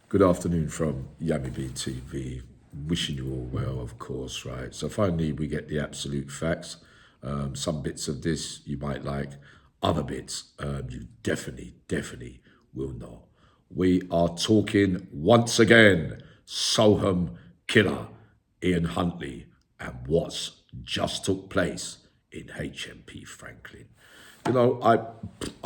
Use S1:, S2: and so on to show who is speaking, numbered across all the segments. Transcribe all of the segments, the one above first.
S1: Good afternoon from Yami B TV. Wishing you all well, of course, right? So finally, we get the absolute facts. Some bits of this you might like, other bits you definitely will not. We are talking once again SOHAM killer Ian Huntley and what's just took place in HMP Franklin. You know, I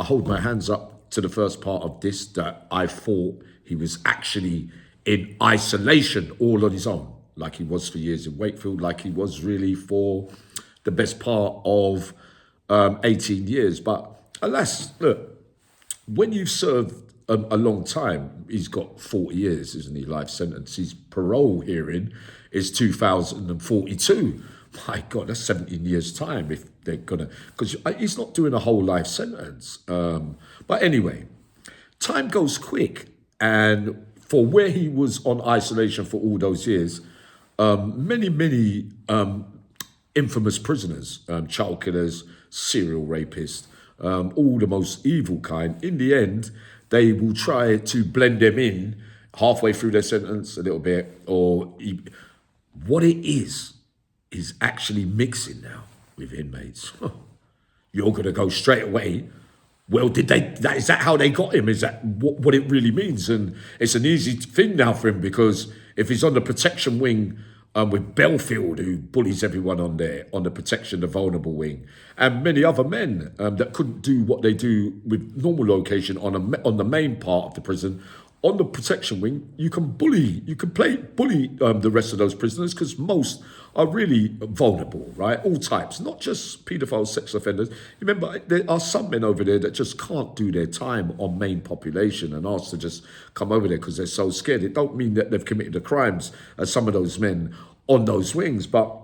S1: hold my hands up to the first part of this that I thought he was actually in isolation all on his own, like he was for years in Wakefield, like he was really for the best part of 18 years. But alas, look, when you've served a long time, he's got 40 years, isn't he, life sentence. His parole hearing is 2042. My God, that's 17 years' time if they're gonna, because he's not doing a whole life sentence. But anyway, time goes quick. And for where he was on isolation for all those years, many infamous prisoners, child killers, serial rapists, all the most evil kind, in the end, they will try to blend them in halfway through their sentence a little bit, or what it is actually mixing now with inmates. You're going to go straight away. Well, is that how they got him? Is that what it really means? And it's an easy thing now for him, because if he's on the protection wing with Belfield, who bullies everyone on there, on the protection, the vulnerable wing, and many other men that couldn't do what they do with normal location on the main part of the prison, on the protection wing, you can bully the rest of those prisoners, because most are really vulnerable, right? All types, not just paedophile sex offenders. Remember, there are some men over there that just can't do their time on main population and ask to just come over there because they're so scared. It don't mean that they've committed the crimes as some of those men on those wings. But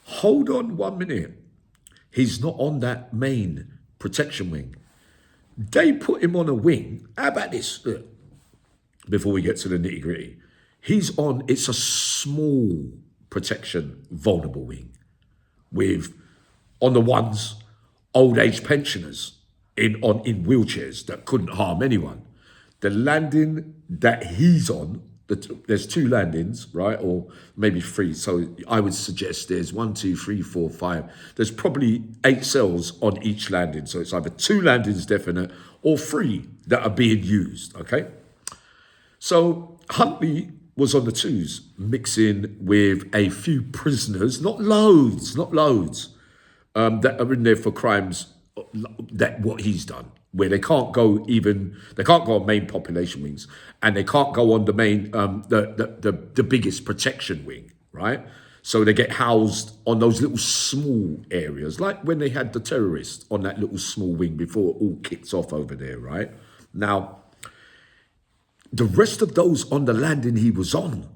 S1: hold on 1 minute. He's not on that main protection wing. They put him on a wing. How about this? Look, before we get to the nitty gritty, it's a small protection vulnerable wing with, on the ones, old age pensioners in wheelchairs that couldn't harm anyone. The landing that he's on, there's 2 landings, right? Or maybe 3. So I would suggest there's 1, 2, 3, 4, 5. There's probably 8 cells on each landing. So it's either 2 landings definite or 3 that are being used, okay? So Huntley was on the 2s, mixing with a few prisoners, not loads, that are in there for crimes that what he's done, where they can't go on main population wings, and they can't go on the main, the biggest protection wing, right? So they get housed on those little small areas, like when they had the terrorists on that little small wing before it all kicks off over there, right? Now, the rest of those on the landing he was on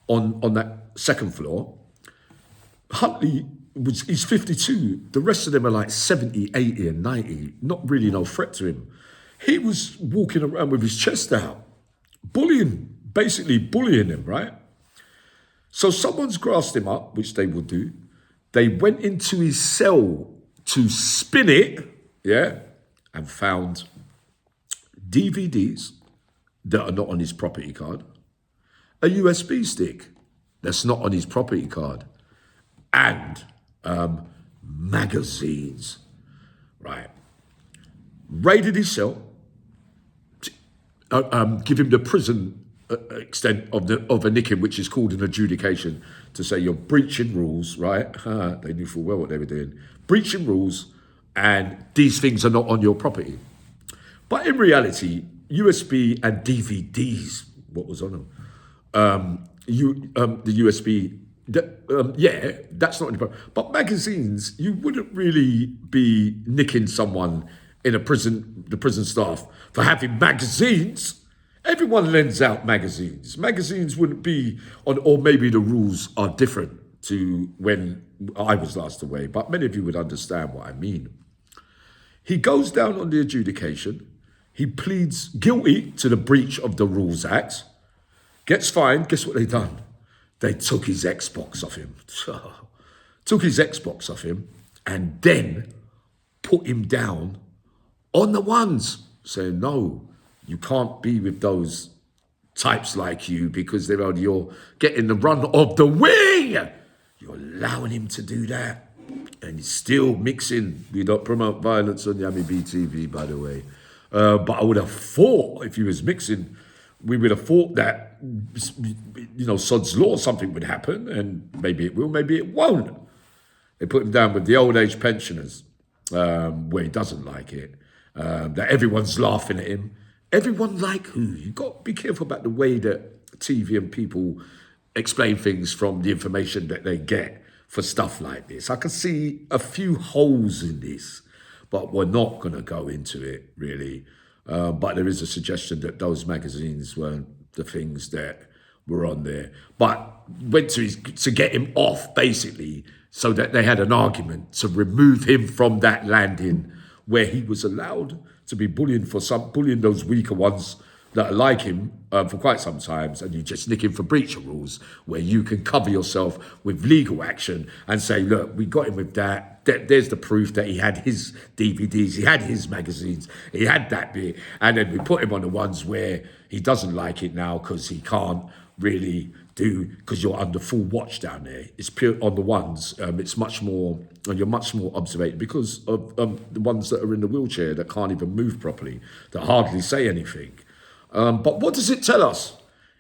S1: that second floor, Huntley he's 52. The rest of them are like 70, 80 and 90. Not really no threat to him. He was walking around with his chest out, basically bullying him, right? So someone's grassed him up, which they would do. They went into his cell to spin it, yeah, and found DVDs that are not on his property card, a USB stick that's not on his property card, and magazines, right? Raided his cell, give him the prison extent of a nicking, which is called an adjudication, to say you're breaching rules, right? They knew full well what they were doing. Breaching rules, and these things are not on your property. But in reality, USB and DVDs, what was on them? The USB, yeah, that's not any problem. But magazines, you wouldn't really be nicking someone in the prison staff for having magazines. Everyone lends out magazines. Magazines wouldn't be on, or maybe the rules are different to when I was last away, but many of you would understand what I mean. He goes down on the adjudication. He pleads guilty to the breach of the Rules Act, gets fined. Guess what they done? They took his Xbox off him. Took his Xbox off him and then put him down on the ones, saying, no, you can't be with those types like you because you're getting the run of the wing. You're allowing him to do that. And he's still mixing. We don't promote violence on Yami BTV, by the way. But I would have thought if he was mixing, we would have thought that, Sod's Law, something would happen. And maybe it will, maybe it won't. They put him down with the old age pensioners, where he doesn't like it. That everyone's laughing at him. Everyone like who? You've got to be careful about the way that TV and people explain things from the information that they get for stuff like this. I can see a few holes in this, but we're not going to go into it, really. But there is a suggestion that those magazines weren't the things that were on there. But went to get him off, basically, so that they had an argument to remove him from that landing where he was allowed to be bullying those weaker ones that are like him for quite some times, and you just nick him for breach of rules, where you can cover yourself with legal action and say, look, we got him with that. There's the proof that he had his DVDs, he had his magazines, he had that bit, and then we put him on the ones where he doesn't like it now because he can't really do, because you're under full watch down there. It's pure on the ones, it's much more, and you're much more observant because of the ones that are in the wheelchair that can't even move properly, that hardly say anything. But what does it tell us?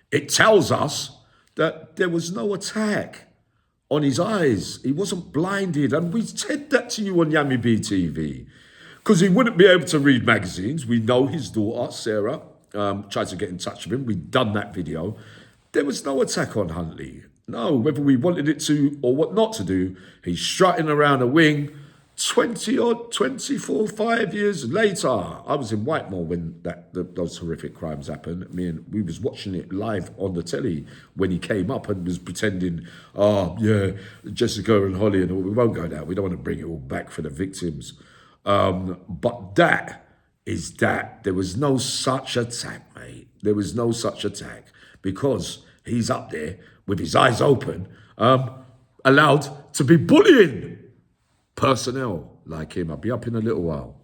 S1: It tells us that there was no attack on his eyes. He wasn't blinded. And we said that to you on Yami BTV because he wouldn't be able to read magazines. We know his daughter, Sarah, tried to get in touch with him. We'd done that video. There was no attack on Huntley. No, whether we wanted it to or what not to do, he's strutting around a wing 5 years later. I was in Whitemore when those horrific crimes happened. We was watching it live on the telly when he came up and was pretending, Jessica and Holly, and all. We won't go there. We don't want to bring it all back for the victims. But that is that. There was no such attack, mate. There was no such attack because he's up there with his eyes open, allowed to be bullying personnel like him. I'll be up in a little while.